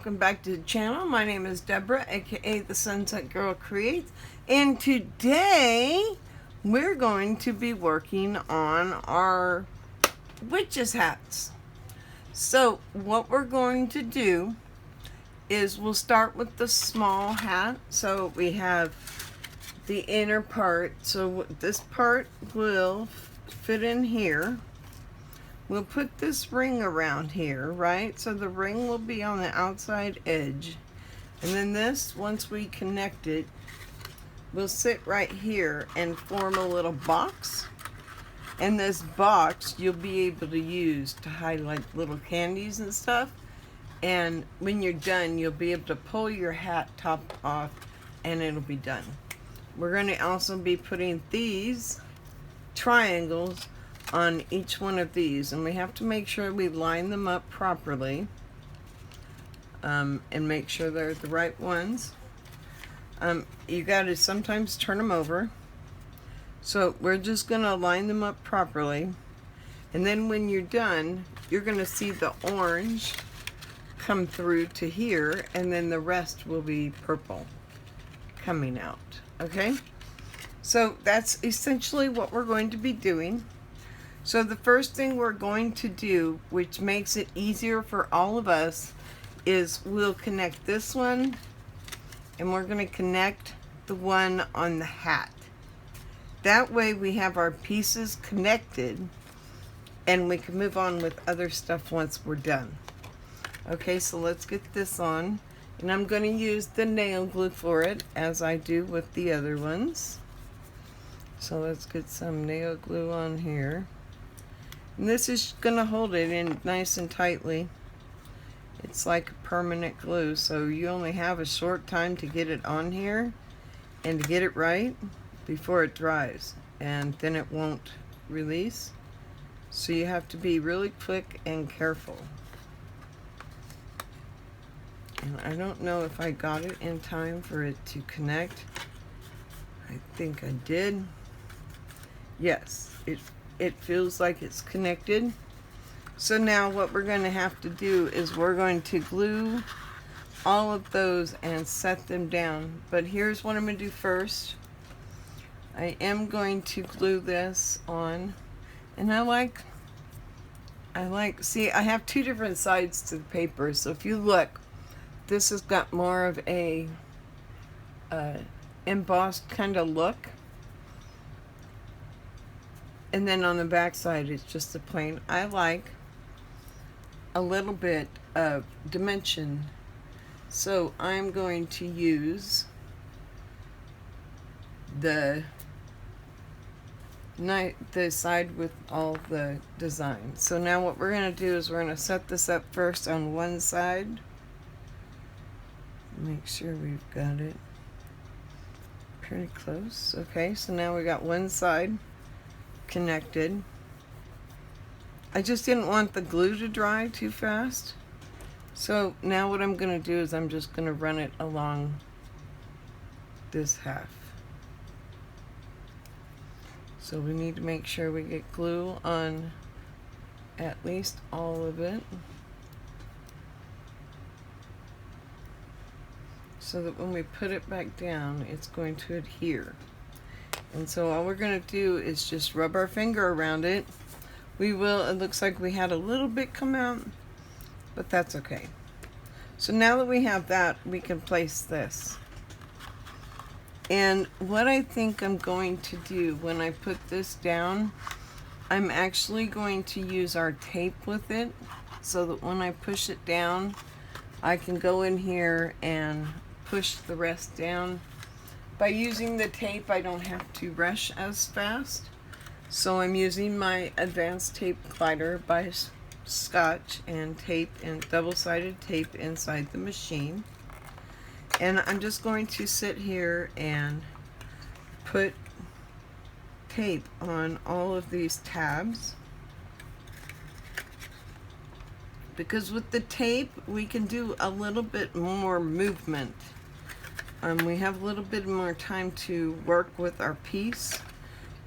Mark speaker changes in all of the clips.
Speaker 1: welcome back to the channel. My name is Deborah, aka the Sunset Girl Creates, and today we're going to be working on our witches hats. So what we're going to do is we'll start with the small hat. So we have the inner part, so this part will fit in here. We'll put this ring around here, right? So the ring will be on the outside edge. And then this, once we connect it, will sit right here and form a little box. And this box you'll be able to use to hide like little candies and stuff. And when you're done, you'll be able to pull your hat top off and it'll be done. We're going to also be putting these triangles on each one of these, and we have to make sure we line them up properly and make sure they're the right ones. You got to sometimes turn them over. So we're just going to line them up properly, and then when you're done, you're going to see the orange come through to here, and then the rest will be purple coming out. Okay, so that's essentially what we're going to be doing. So the first thing we're going to do, which makes it easier for all of us, is we'll connect this one and we're going to connect the one on the hat. That way we have our pieces connected and we can move on with other stuff once we're done. Okay, so let's get this on, and I'm going to use the nail glue for it as I do with the other ones. So let's get some nail glue on here. And this is going to hold it in nice and tightly. It's like permanent glue, so you only have a short time to get it on here and to get it right before it dries, and then it won't release. So you have to be really quick and careful. And I don't know if I got it in time for it to connect. I think I did. Yes, it feels like it's connected. So now what we're going to have to do is we're going to glue all of those and set them down. But here's what I'm going to do first. I am going to glue this on, and I like, see, I have two different sides to the paper. So if you look, this has got more of a embossed kind of look. And then on the back side, it's just a plain. I like a little bit of dimension. So I'm going to use the side with all the design. So now what we're going to do is we're going to set this up first on one side. Make sure we've got it pretty close. Okay, so now we got one side connected. I just didn't want the glue to dry too fast. So now what I'm going to do is I'm just going to run it along this half. So we need to make sure we get glue on at least all of it, so that when we put it back down, it's going to adhere. And so all we're going to do is just rub our finger around it. We will, it looks like we had a little bit come out, but that's okay. So now that we have that, we can place this. And what I think I'm going to do when I put this down, I'm actually going to use our tape with it, so that when I push it down, I can go in here and push the rest down. By using the tape, I don't have to rush as fast. So I'm using my advanced tape glider by Scotch and tape and double-sided tape inside the machine. And I'm just going to sit here and put tape on all of these tabs. Because with the tape, we can do a little bit more movement. We have a little bit more time to work with our piece,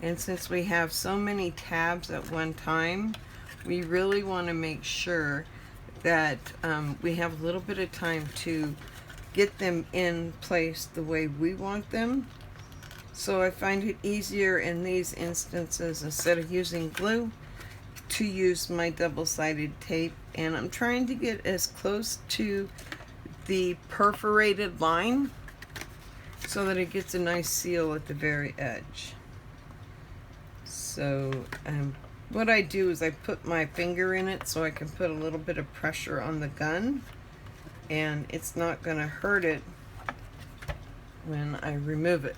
Speaker 1: and since we have so many tabs at one time, we really want to make sure that we have a little bit of time to get them in place the way we want them. So I find it easier in these instances, instead of using glue, to use my double-sided tape. And I'm trying to get as close to the perforated line so that it gets a nice seal at the very edge. So what I do is I put my finger in it so I can put a little bit of pressure on the gun, and it's not going to hurt it when I remove it.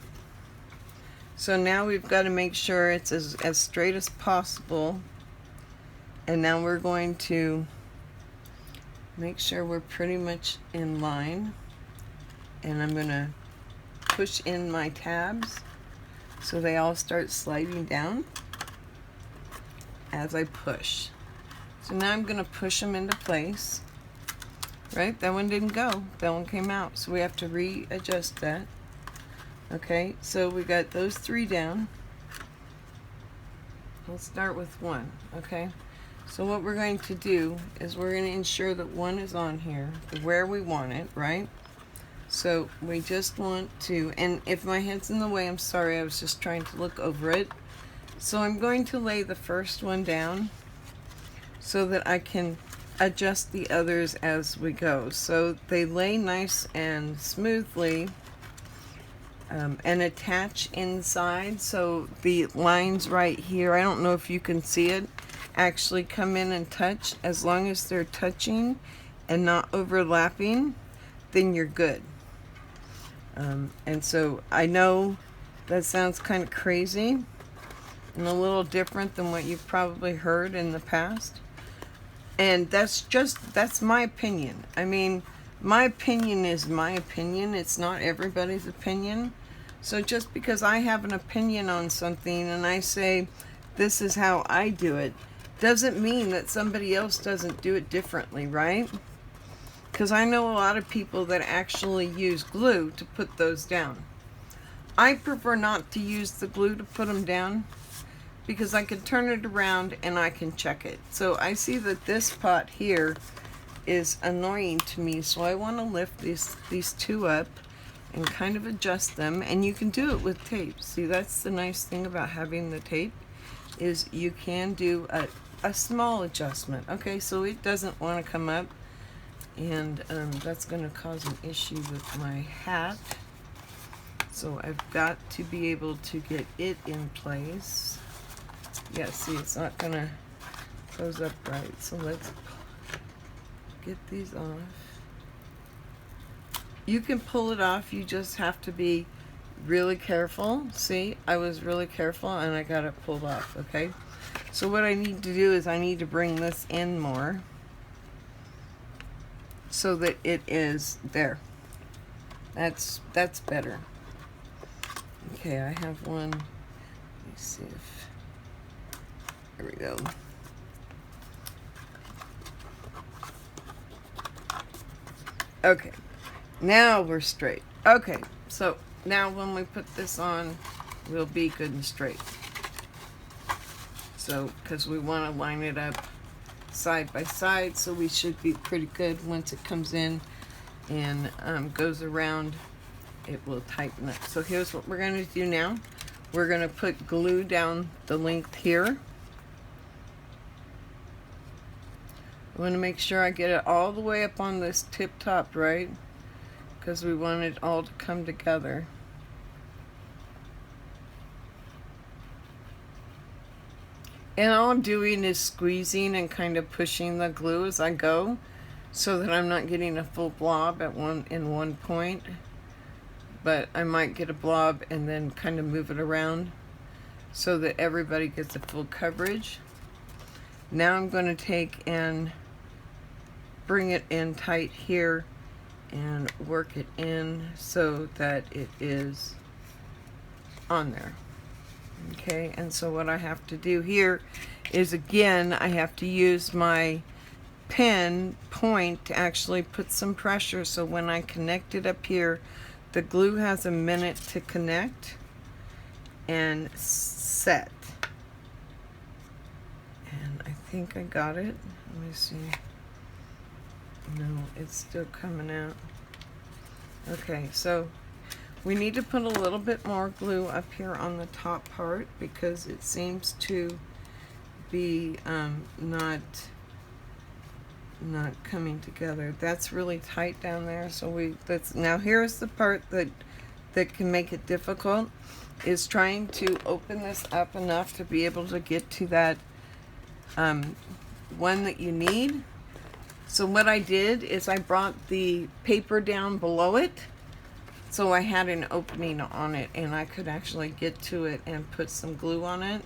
Speaker 1: So now we've got to make sure it's as straight as possible, and now we're going to make sure we're pretty much in line, and I'm going to push in my tabs so they all start sliding down as I push. So now I'm going to push them into place. Right, that one didn't go, that one came out, so we have to readjust that. Okay, so we got those 3 down. Let's start with 1. Okay, so what we're going to do is we're going to ensure that 1 is on here where we want it, right? So we just want to, and if my head's in the way, I'm sorry, I was just trying to look over it. So I'm going to lay the first one down so that I can adjust the others as we go, so they lay nice and smoothly and attach inside. So the lines right here, I don't know if you can see it, actually come in and touch. As long as they're touching and not overlapping, then you're good. And so I know that sounds kind of crazy and a little different than what you've probably heard in the past. And that's my opinion. I mean, my opinion is my opinion. It's not everybody's opinion. So just because I have an opinion on something and I say, this is how I do it, doesn't mean that somebody else doesn't do it differently, right? Because I know a lot of people that actually use glue to put those down. I prefer not to use the glue to put them down, because I can turn it around and I can check it. So I see that this pot here is annoying to me, so I want to lift these 2 up and kind of adjust them, and you can do it with tape. See, that's the nice thing about having the tape, is you can do a small adjustment. Okay, so it doesn't want to come up, and that's going to cause an issue with my hat. So I've got to be able to get it in place. Yeah, see, it's not gonna close up right. So let's get these off. You can pull it off, you just have to be really careful. See, I was really careful and I got it pulled off, okay? So what I need to do is I need to bring this in more so that it is there. That's better. Okay, I have one. Let me see if, there we go. Okay, now we're straight. Okay, so now when we put this on, we'll be good and straight. So, because we want to line it up side by side, so we should be pretty good. Once it comes in and goes around, it will tighten up. So here's what we're going to do now. We're going to put glue down the length here. I want to make sure I get it all the way up on this tip top, right? Because we want it all to come together. And all I'm doing is squeezing and kind of pushing the glue as I go, so that I'm not getting a full blob at one point. But I might get a blob and then kind of move it around so that everybody gets a full coverage. Now I'm going to take and bring it in tight here and work it in so that it is on there. Okay, and so what I have to do here is, again, I have to use my pen point to actually put some pressure, so when I connect it up here, the glue has a minute to connect and set. And I think I got it. Let me see. No, it's still coming out. Okay, so we need to put a little bit more glue up here on the top part because it seems to be not coming together. That's really tight down there. So that's now here's the part that can make it difficult, is trying to open this up enough to be able to get to that one that you need. So what I did is I brought the paper down below it, so I had an opening on it and I could actually get to it and put some glue on it.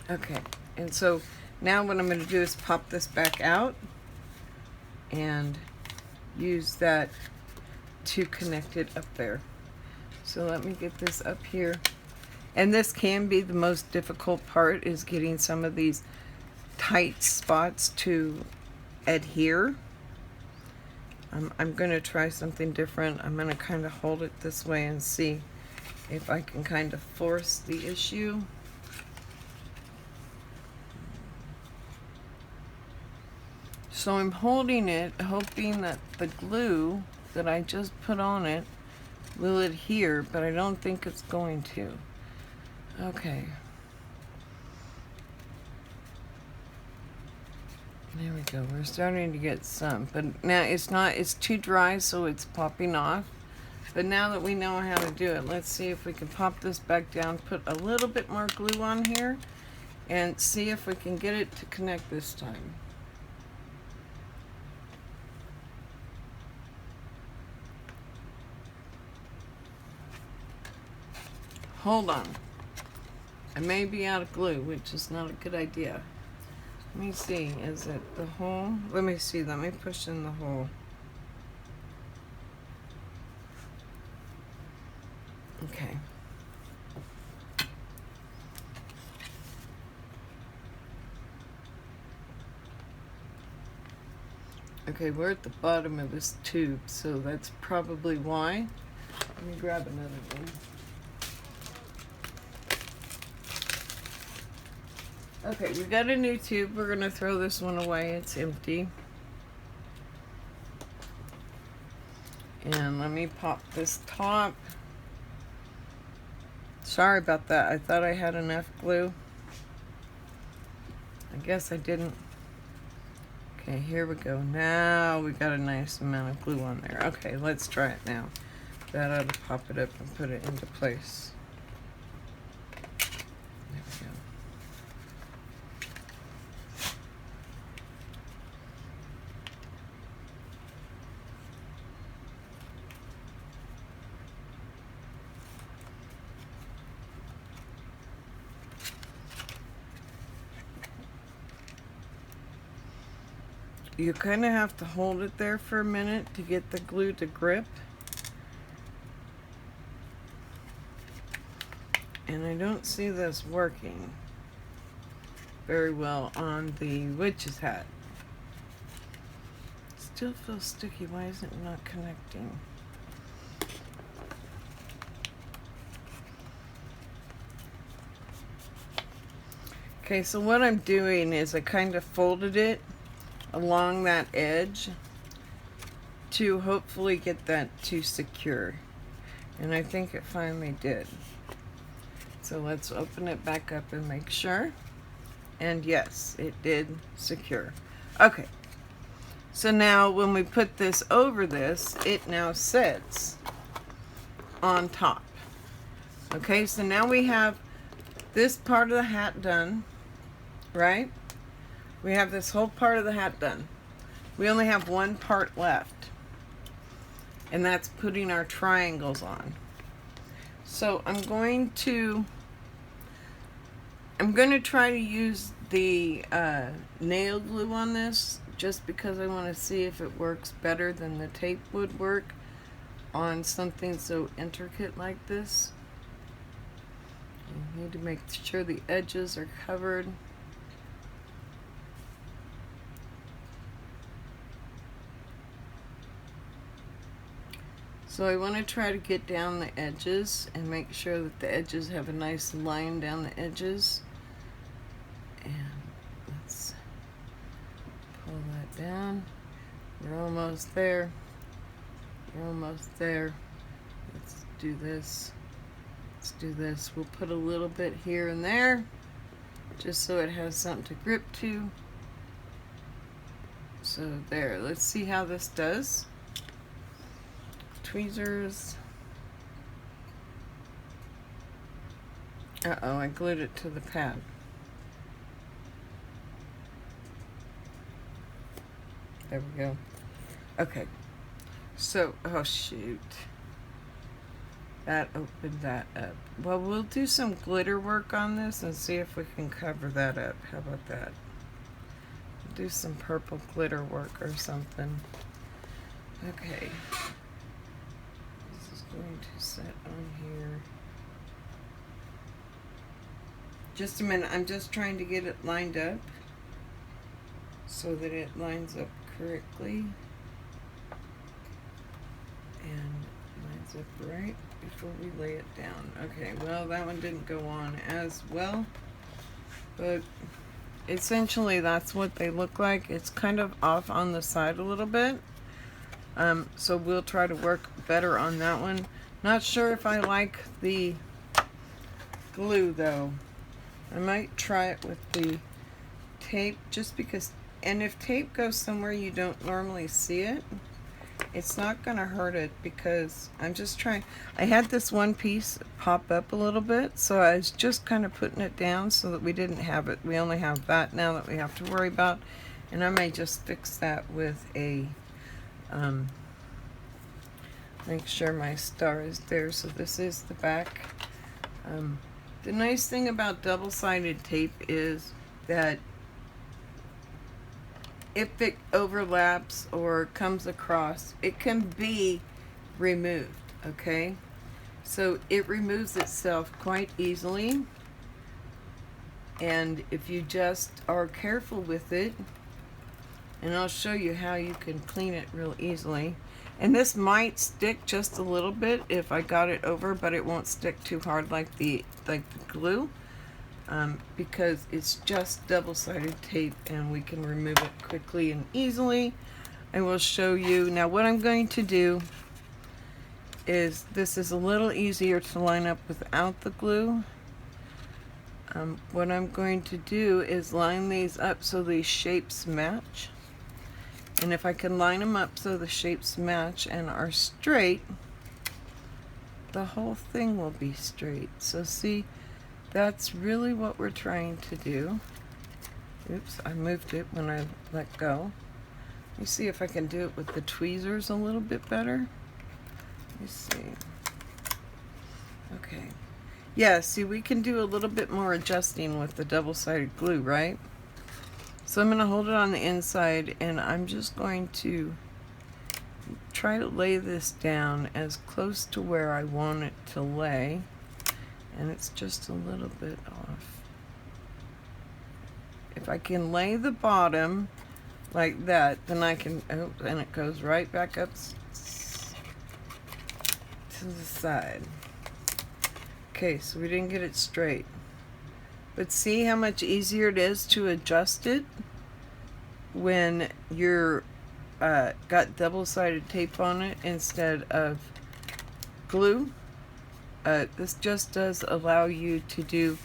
Speaker 1: Okay, and so now what I'm going to do is pop this back out and use that to connect it up there. So let me get this up here. And this can be the most difficult part, is getting some of these tight spots to adhere. I'm going to try something different. I'm going to kind of hold it this way and see if I can kind of force the issue. So I'm holding it, hoping that the glue that I just put on it will adhere, but I don't think it's going to. Okay. There we go. We're starting to get some, but now it's too dry, so it's popping off. But now that we know how to do it, let's see if we can pop this back down, put a little bit more glue on here, and see if we can get it to connect this time. Hold on. I may be out of glue, which is not a good idea. Let me see, is it the hole? Let me see, let me push in the hole. Okay. Okay, we're at the bottom of this tube, so that's probably why. Let me grab another one. Okay, we got a new tube. We're going to throw this one away. It's empty. And let me pop this top. Sorry about that. I thought I had enough glue. I guess I didn't. Okay, here we go. Now we got a nice amount of glue on there. Okay, let's try it now. That ought to pop it up and put it into place. There we go. You kind of have to hold it there for a minute to get the glue to grip. And I don't see this working very well on the witch's hat. Still feels sticky. Why is it not connecting? Okay, so what I'm doing is I kind of folded it along that edge to hopefully get that to secure, and I think it finally did. So let's open it back up and make sure, and yes, it did secure. Okay, so now when we put this over this, it now sits on top. Okay, so now we have this part of the hat done, right? We have this whole part of the hat done. We only have one part left, and that's putting our triangles on. So I'm going to try to use the nail glue on this, just because I want to see if it works better than the tape would work on something so intricate like this. You need to make sure the edges are covered. So I want to try to get down the edges and make sure that the edges have a nice line down the edges. And let's pull that down. We're almost there. We're almost there. Let's do this. Let's do this. We'll put a little bit here and there, just so it has something to grip to. So there, let's see how this does. Tweezers. Uh-oh, I glued it to the pad. There we go. Okay. So, oh shoot. That opened that up. Well, we'll do some glitter work on this and see if we can cover that up. How about that? Do some purple glitter work or something. Okay. This is going to set on here. Just a minute. I'm just trying to get it lined up so that it lines up correctly. And lines up right before we lay it down. Okay, well, that one didn't go on as well, but essentially that's what they look like. It's kind of off on the side a little bit, so we'll try to work better on that one. Not sure if I like the glue though. I might try it with the tape, just because, and if tape goes somewhere you don't normally see it, it's not gonna hurt it, because I'm just trying. I had this one piece pop up a little bit, so I was just kind of putting it down so that we didn't have it. We only have that now that we have to worry about, and I may just fix that with a make sure my star is there. So this is the back. The nice thing about double-sided tape is that if it overlaps or comes across, it can be removed, okay? So it removes itself quite easily, and if you just are careful with it, and I'll show you how you can clean it real easily. And this might stick just a little bit if I got it over, but it won't stick too hard like the glue. Because it's just double-sided tape and we can remove it quickly and easily. I will show you. Now what I'm going to do is, this is a little easier to line up without the glue. What I'm going to do is line these up so these shapes match. And if I can line them up so the shapes match and are straight, the whole thing will be straight. So see, that's really what we're trying to do. Oops, I moved it when I let go. Let me see if I can do it with the tweezers a little bit better. Let me see. Okay. Yeah, see, we can do a little bit more adjusting with the double-sided glue, right? So I'm going to hold it on the inside, and I'm just going to try to lay this down as close to where I want it to lay. And it's just a little bit off. If I can lay the bottom like that, then I can, oh, and it goes right back up to the side. Okay, so we didn't get it straight. But see how much easier it is to adjust it when you're got double-sided tape on it instead of glue. This just does allow you to do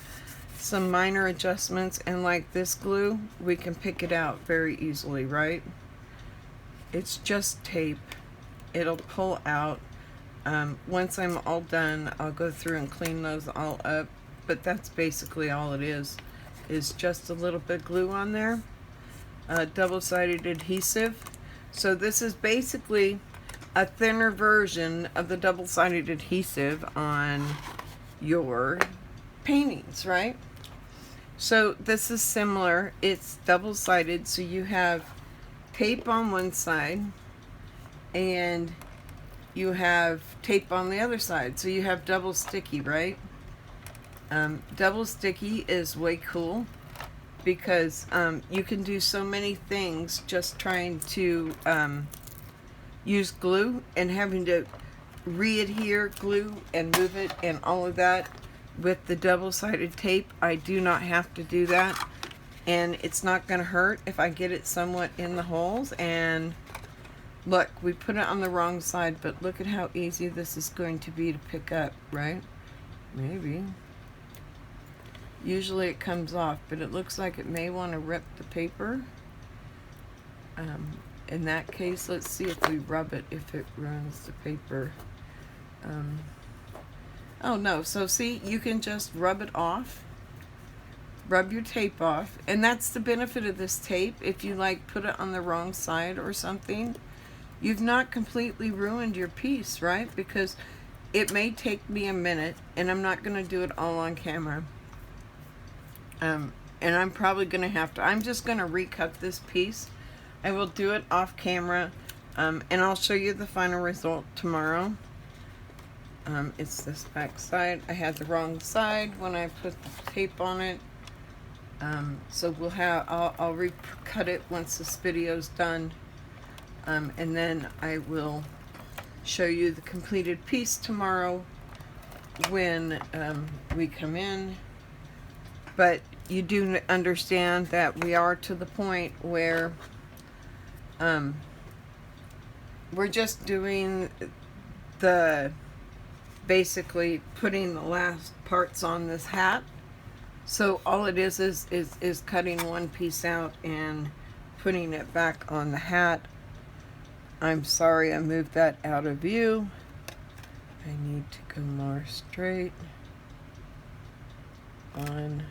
Speaker 1: some minor adjustments, and like this glue, we can pick it out very easily, right? It's just tape. It'll pull out. Once I'm all done, I'll go through and clean those all up, but that's basically all it is just a little bit of glue on there. Double-sided adhesive. So this is basically a thinner version of the double-sided adhesive on your paintings, right? So this is similar. It's double-sided, so you have tape on one side and you have tape on the other side, so you have double sticky, right? Double sticky is way cool because you can do so many things just trying to use glue and having to re-adhere, glue, and move it and all of that with the double-sided tape. I do not have to do that, and it's not going to hurt if I get it somewhat in the holes. And look, we put it on the wrong side, but look at how easy this is going to be to pick up, right? Maybe. Usually it comes off, but it looks like it may want to rip the paper. In that case, let's see if we rub it, if it ruins the paper. Oh no, so see, you can just rub it off. Rub your tape off. And that's the benefit of this tape. If you like put it on the wrong side or something, you've not completely ruined your piece, right? Because it may take me a minute, and I'm not going to do it all on camera. And I'm probably going to have to, I'm just going to recut this piece. I will do it off camera, and I'll show you the final result tomorrow. It's this back side. I had the wrong side when I put the tape on it. So we'll have, I'll recut it once this video's done. And then I will show you the completed piece tomorrow when we come in. But you do understand that we are to the point where we're just doing the, basically putting the last parts on this hat. So all it is cutting one piece out and putting it back on the hat. I'm sorry I moved that out of view. I need to go more straight on.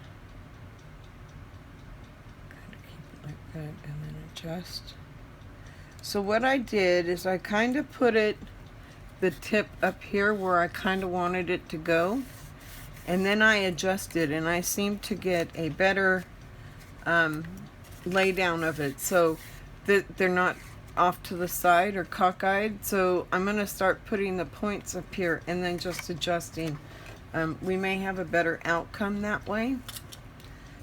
Speaker 1: Kind of keep it like that and then adjust. So what I did is I kind of put it, the tip up here where I kind of wanted it to go, and then I adjusted, and I seem to get a better lay down of it, so that they're not off to the side or cockeyed. So I'm going to start putting the points up here and then just adjusting. We may have a better outcome that way.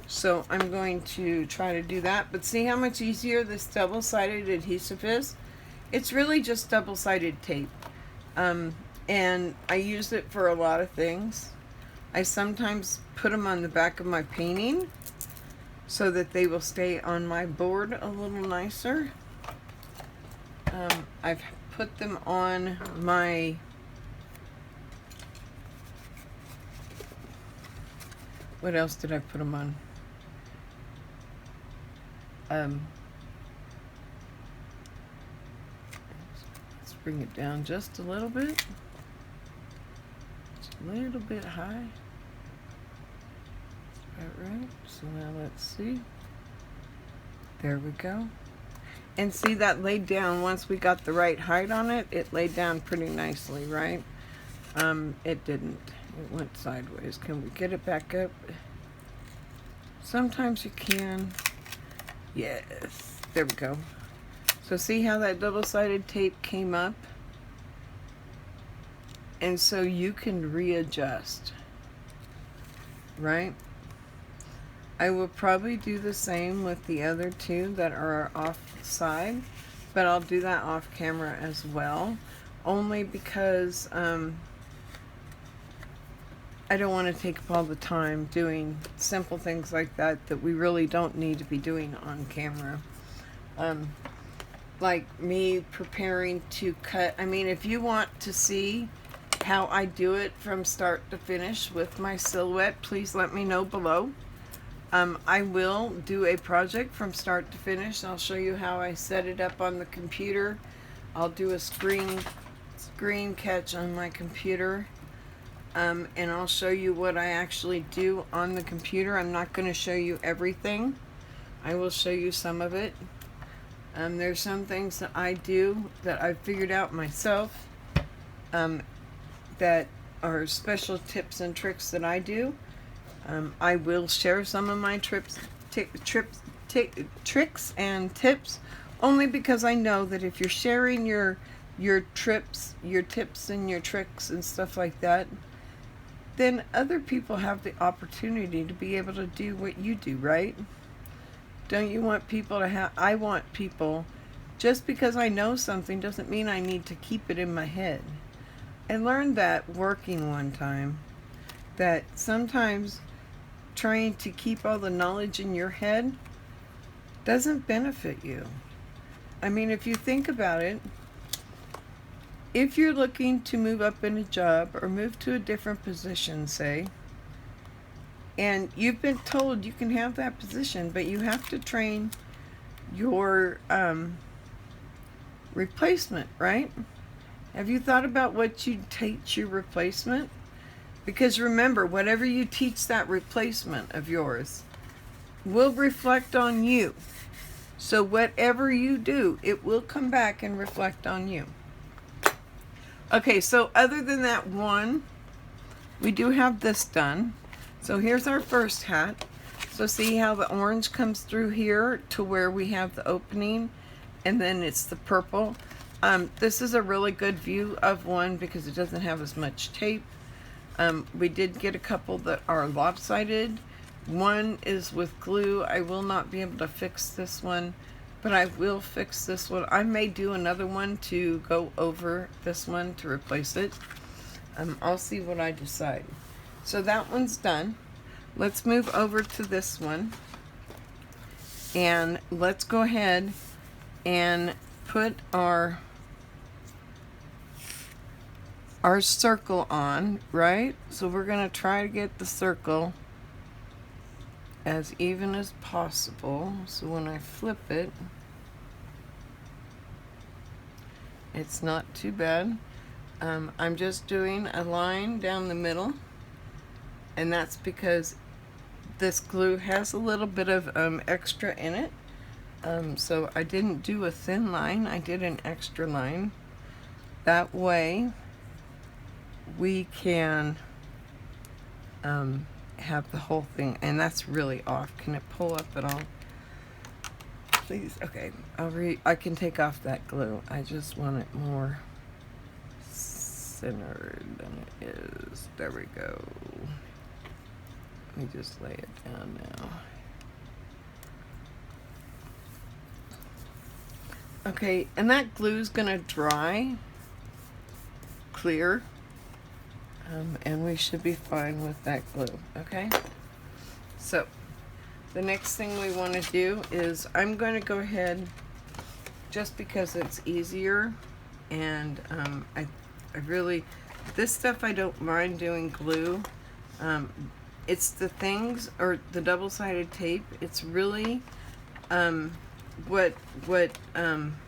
Speaker 1: So I'm going to try to do that. But see how much easier this double-sided adhesive is? It's really just double-sided tape. And I use it for a lot of things. I sometimes put them on the back of my painting so that they will stay on my board a little nicer. I've put them on my what else did I put them on? Let's bring it down just a little bit. Just a little bit high. Is that right? So now let's see. There we go. And see, that laid down, once we got the right height on it, it laid down pretty nicely, right? It didn't. It went sideways. Can we get it back up? Sometimes you can. Yes. There we go. So see how that double-sided tape came up? And so you can readjust, right? I will probably do the same with the other two that are off the side, but I'll do that off camera as well, only because I don't want to take up all the time doing simple things like that we really don't need to be doing on camera. Like me preparing to cut, I mean, if you want to see how I do it from start to finish with my silhouette, please let me know below. I will do a project from start to finish. I'll show you how I set it up on the computer. I'll do a screen catch on my computer, and I'll show you what I actually do on the computer. I'm not going to show you everything. I will show you some of it. There's some things that I do that I've figured out myself, that are special tips and tricks that I do. I will share some of my tricks and tips, only because I know that if you're sharing your tips and your tricks and stuff like that, then other people have the opportunity to be able to do what you do, right? Don't you want people to have, I want people, just because I know something doesn't mean I need to keep it in my head. I learned that working one time, that sometimes trying to keep all the knowledge in your head doesn't benefit you. I mean, if you think about it, if you're looking to move up in a job or move to a different position, say, and you've been told you can have that position, but you have to train your replacement, right? Have you thought about what you teach your replacement? Because remember, whatever you teach that replacement of yours will reflect on you. So whatever you do, it will come back and reflect on you. Okay, so other than that one, we do have this done. So here's our first hat. So see how the orange comes through here to where we have the opening, and then it's the purple. This is a really good view of one because it doesn't have as much tape. We did get a couple that are lopsided. One is with glue. I will not be able to fix this one, but I will fix this one. I may do another one to go over this one to replace it. I'll see what I decide. So that one's done. Let's move over to this one. And let's go ahead and put our circle on, right? So we're going to try to get the circle as even as possible. So when I flip it, it's not too bad. I'm just doing a line down the middle, and that's because this glue has a little bit of extra in it. So I didn't do a thin line, I did an extra line. That way we can have the whole thing, and that's really off. Can it pull up at all? Please. Okay, I can take off that glue. I just want it more centered than it is. There we go. Let me just lay it down now. Okay, and that glue's gonna dry clear. And we should be fine with that glue, okay? So, the next thing we want to do is I'm going to go ahead, just because it's easier, and I really, this stuff I don't mind doing glue. It's the things, or the double-sided tape, it's really what am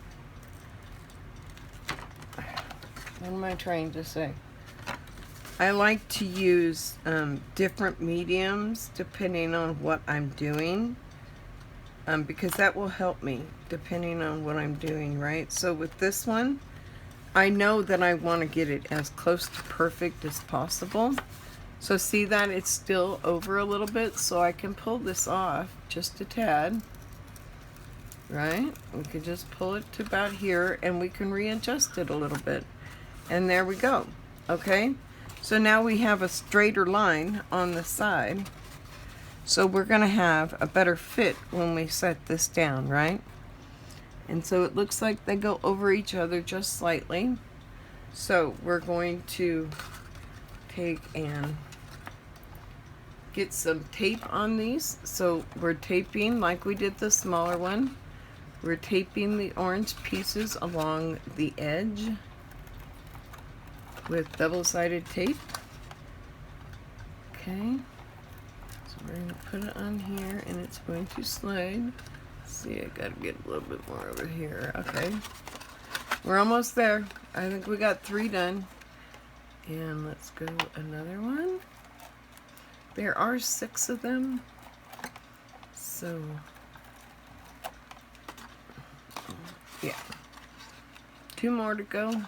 Speaker 1: I trying to say? I like to use different mediums depending on what I'm doing, because that will help me depending on what I'm doing, right? So with this one, I know that I want to get it as close to perfect as possible. So see that it's still over a little bit, so I can pull this off just a tad, right? We can just pull it to about here, and we can readjust it a little bit. And there we go, okay? So now we have a straighter line on the side. So we're going to have a better fit when we set this down, right? And so it looks like they go over each other just slightly. So we're going to take and get some tape on these. So we're taping like we did the smaller one. We're taping the orange pieces along the edge with double-sided tape. Okay, so we're going to put it on here, and it's going to slide. Let's see, I gotta get a little bit more over here. Okay, we're almost there. I think we got 3 done. And let's go another one. There are 6 of them, so yeah, 2 more to go.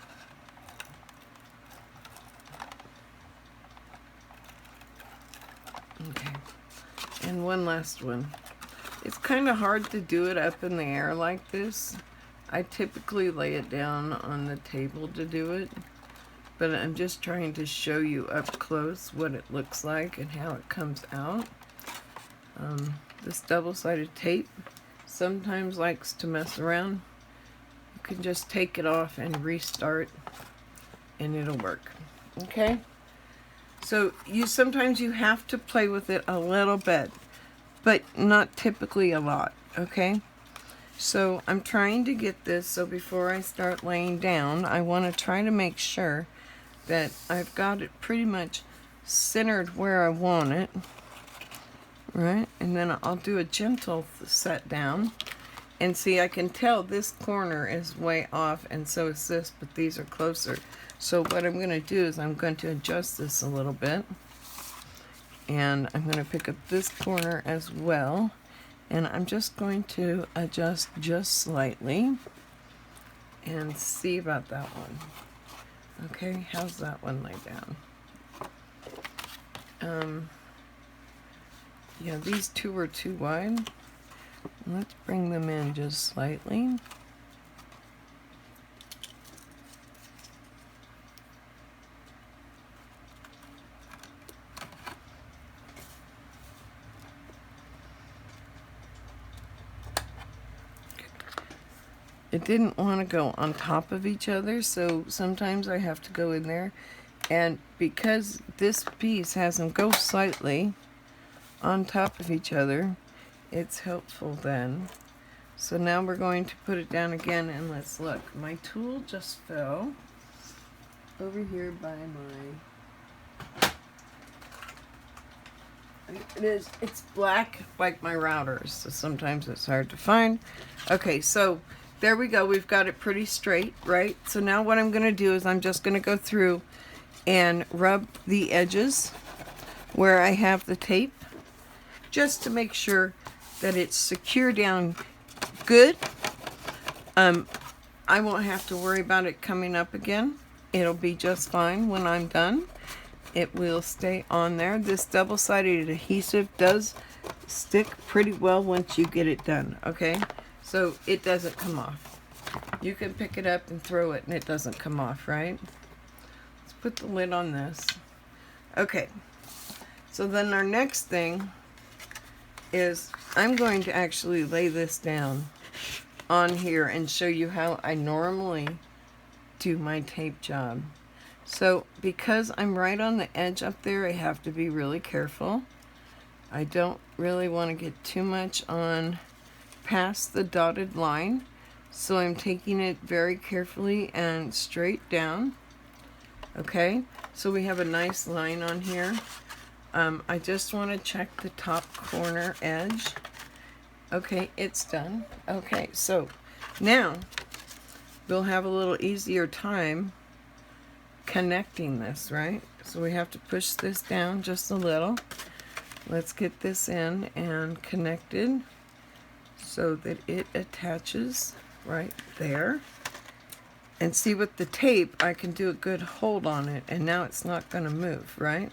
Speaker 1: Okay, and one last one. It's kind of hard to do it up in the air like this. I typically lay it down on the table to do it, but I'm just trying to show you up close what it looks like and how it comes out. This double-sided tape sometimes likes to mess around. You can just take it off and restart, and it'll work. Okay? So sometimes you have to play with it a little bit, but not typically a lot. Okay? So I'm trying to get this, so before I start laying down, I want to try to make sure that I've got it pretty much centered where I want it, right? And then I'll do a gentle set down, and see, I can tell this corner is way off, and so is this, but these are closer. So what I'm going to do is I'm going to adjust this a little bit, and I'm going to pick up this corner as well. And I'm just going to adjust just slightly and see about that one. Okay, how's that one lay down? Yeah, these two are too wide. Let's bring them in just slightly. It didn't want to go on top of each other, so sometimes I have to go in there, and because this piece has them go slightly on top of each other, it's helpful then. So now we're going to put it down again, and let's look. My tool just fell over here by my... It's black like my routers, so sometimes it's hard to find. Okay, so there we go. We've got it pretty straight, right? So now what I'm going to do is I'm just going to go through and rub the edges where I have the tape, just to make sure that it's secure down good. I won't have to worry about it coming up again. It'll be just fine when I'm done. It will stay on there. This double-sided adhesive does stick pretty well once you get it done, okay? So it doesn't come off. You can pick it up and throw it and it doesn't come off, right? Let's put the lid on this. Okay, so then our next thing is I'm going to actually lay this down on here and show you how I normally do my tape job. So because I'm right on the edge up there, I have to be really careful. I don't really want to get too much on past the dotted line, so I'm taking it very carefully and straight down. Okay, so we have a nice line on here. I just want to check the top corner edge. Okay, it's done. Okay, so now we'll have a little easier time connecting this, right? So we have to push this down just a little. Let's get this in and connected so that it attaches right there. And see, with the tape I can do a good hold on it, and now it's not going to move, right?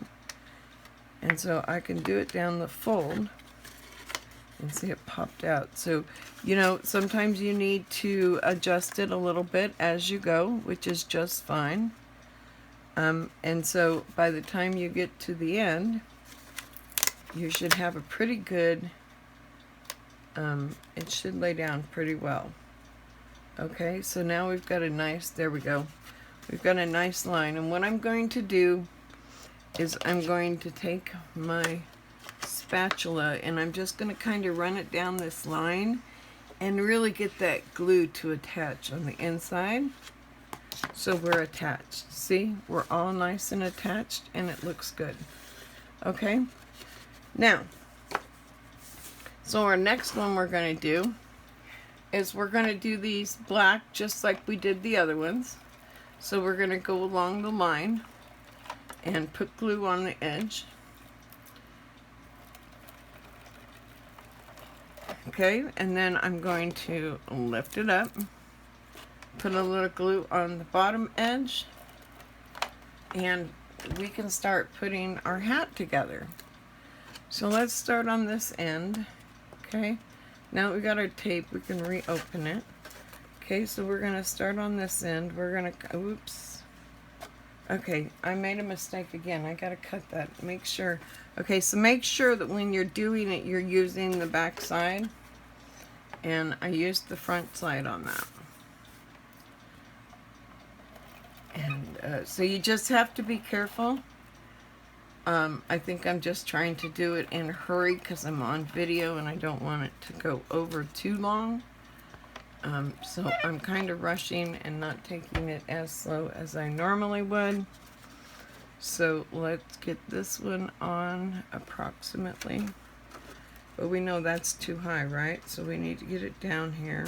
Speaker 1: And so I can do it down the fold and see it popped out. So, you know, sometimes you need to adjust it a little bit as you go, which is just fine. And so by the time you get to the end, you should have a pretty good, it should lay down pretty well. Okay, so now we've got a nice, there we go. We've got a nice line, and what I'm going to do is I'm going to take my spatula and I'm just going to kind of run it down this line and really get that glue to attach on the inside. So we're attached. See, we're all nice and attached and it looks good. Okay, now, so our next one we're going to do is we're going to do these black just like we did the other ones. So we're going to go along the line and put glue on the edge. Okay, and then I'm going to lift it up, put a little glue on the bottom edge, and we can start putting our hat together. So let's start on this end. Okay, now that we got our tape, we can reopen it. Okay, so we're going to start on this end. We're going to, oops. Okay, I made a mistake again. I got to cut that. Make sure. Okay, so make sure that when you're doing it, you're using the back side. And I used the front side on that. And so you just have to be careful. I think I'm just trying to do it in a hurry because I'm on video and I don't want it to go over too long. So I'm kind of rushing and not taking it as slow as I normally would. So let's get this one on approximately. But we know that's too high, right? So we need to get it down here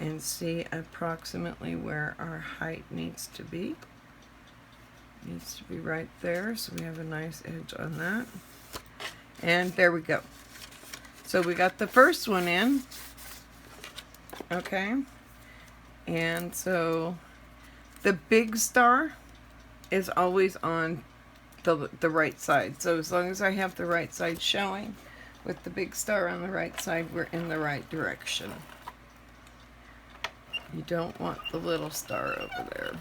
Speaker 1: and see approximately where our height needs to be. Needs to be right there, so we have a nice edge on that. And there we go. So we got the first one in. Okay. And so the big star is always on the right side. So as long as I have the right side showing with the big star on the right side, we're in the right direction. You don't want the little star over there.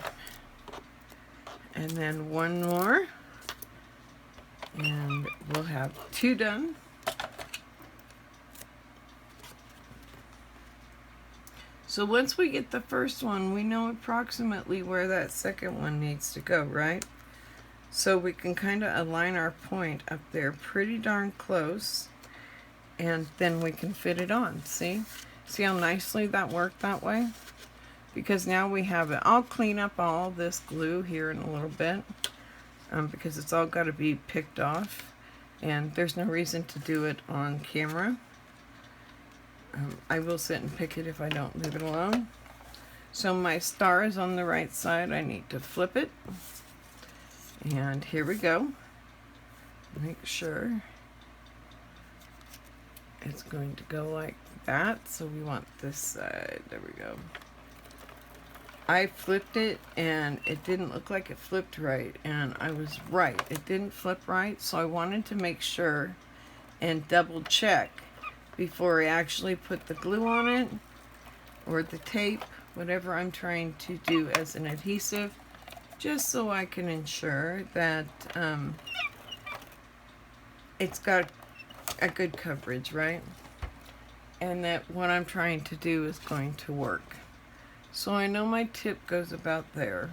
Speaker 1: And then one more, and we'll have 2 done. So once we get the first one, we know approximately where that second one needs to go, right? So we can kind of align our point up there pretty darn close, and then we can fit it on. See how nicely that worked that way? Because now we have it. I'll clean up all this glue here in a little bit, because it's all got to be picked off, and there's no reason to do it on camera. I will sit and pick it if I don't leave it alone. So my star is on the right side. I need to flip it, and here we go. Make sure it's going to go like that. So we want this side. There we go. I flipped it and it didn't look like it flipped right, and I was right. It didn't flip right, so I wanted to make sure and double check before I actually put the glue on it or the tape, whatever I'm trying to do as an adhesive, just so I can ensure that it's got a good coverage, right? And that what I'm trying to do is going to work. So I know my tip goes about there.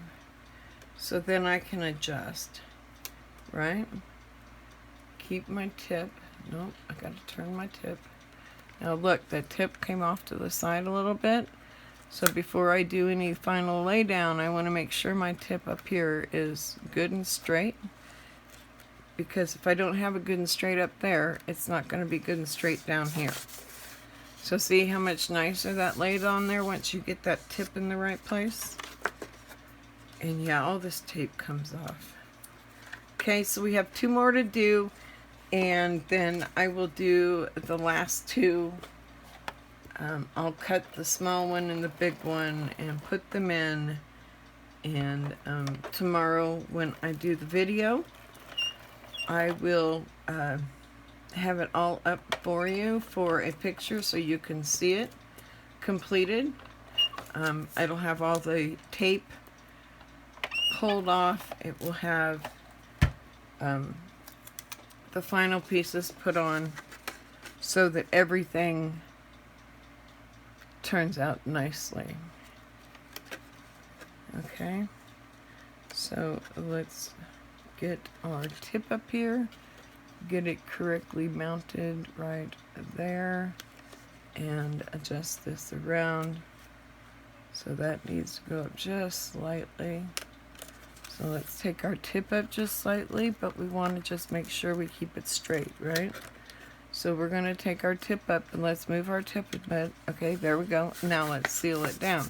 Speaker 1: So then I can adjust, right? Keep my tip. Nope, I got to turn my tip. Now look, the tip came off to the side a little bit. So before I do any final lay down, I want to make sure my tip up here is good and straight. Because if I don't have it good and straight up there, it's not going to be good and straight down here. So see how much nicer that laid on there once you get that tip in the right place? And yeah, all this tape comes off. Okay, so we have 2 more to do, and then I will do the last 2. I'll cut the small one and the big one and put them in, and tomorrow when I do the video, I will have it all up for you for a picture so you can see it completed. It'll have all the tape pulled off. It will have the final pieces put on so that everything turns out nicely. Okay, so let's get our tip up here. Get it correctly mounted right there, and adjust this around. So that needs to go up just slightly. So let's take our tip up just slightly, but we want to just make sure we keep it straight, right? So we're going to take our tip up and let's move our tip a bit. Okay, there we go. Now let's seal it down.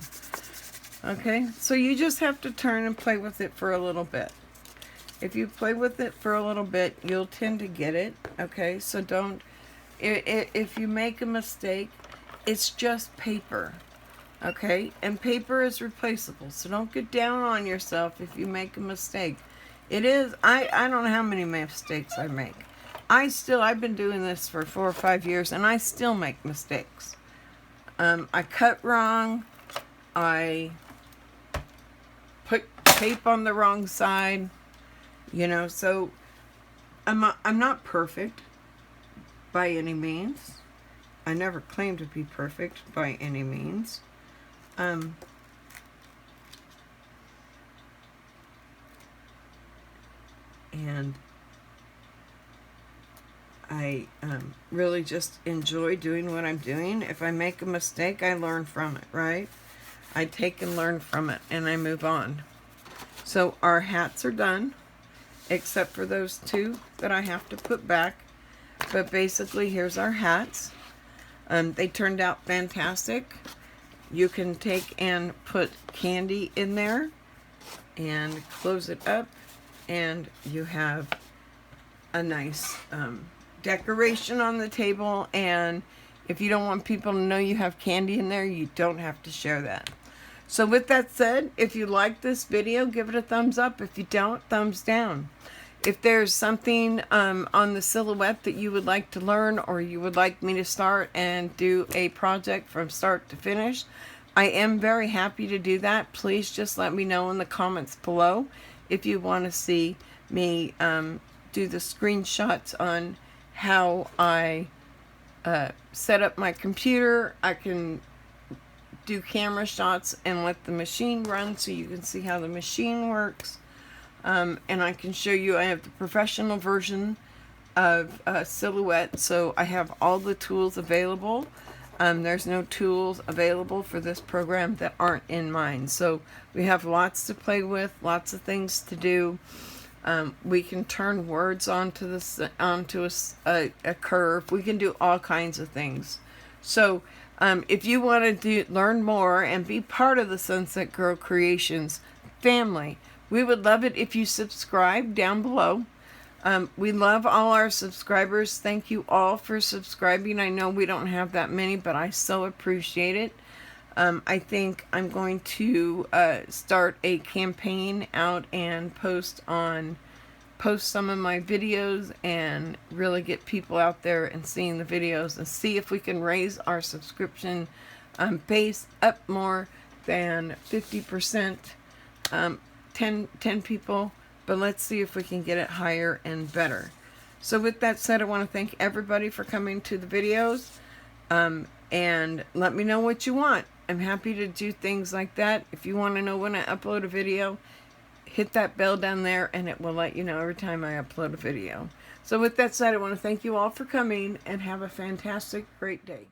Speaker 1: Okay, so you just have to turn and play with it for a little bit. If you play with it for a little bit, you'll tend to get it, okay? So don't, if you make a mistake, it's just paper, okay? And paper is replaceable, so don't get down on yourself if you make a mistake. It is, I don't know how many mistakes I make. I've been doing this for 4 or 5 years, and I still make mistakes. I cut wrong, I put tape on the wrong side, you know, so I'm not perfect by any means. I never claim to be perfect by any means. and I really just enjoy doing what I'm doing. If I make a mistake, I learn from it, right? I take and learn from it, and I move on. So our hats are done, except for those two that I have to put back. But basically, here's our hats. They turned out fantastic. You can take and put candy in there and close it up, and you have a nice decoration on the table. And if you don't want people to know you have candy in there, you don't have to share that. So with that said, if you like this video, give it a thumbs up. If you don't, thumbs down. If there's something on the silhouette that you would like to learn, or you would like me to start and do a project from start to finish, I am very happy to do that. Please just let me know in the comments below if you want to see me do the screenshots on how I set up my computer. I can do camera shots and let the machine run so you can see how the machine works. And I can show you, I have the professional version of Silhouette, so I have all the tools available. There's no tools available for this program that aren't in mine. So we have lots to play with, lots of things to do. We can turn words onto a curve. We can do all kinds of things. So if you want to learn more and be part of the Sunset Girl Creations family, we would love it if you subscribe down below. We love all our subscribers. Thank you all for subscribing. I know we don't have that many, but I so appreciate it. I think I'm going to start a campaign out and post some of my videos and really get people out there and seeing the videos, and see if we can raise our subscription base up more than 50%. 10 people, but let's see if we can get it higher and better. So with that said, I want to thank everybody for coming to the videos, and let me know what you want. I'm happy to do things like that. If you want to know when I upload a video, hit that bell down there and it will let you know every time I upload a video. So with that said, I want to thank you all for coming, and have a fantastic, great day.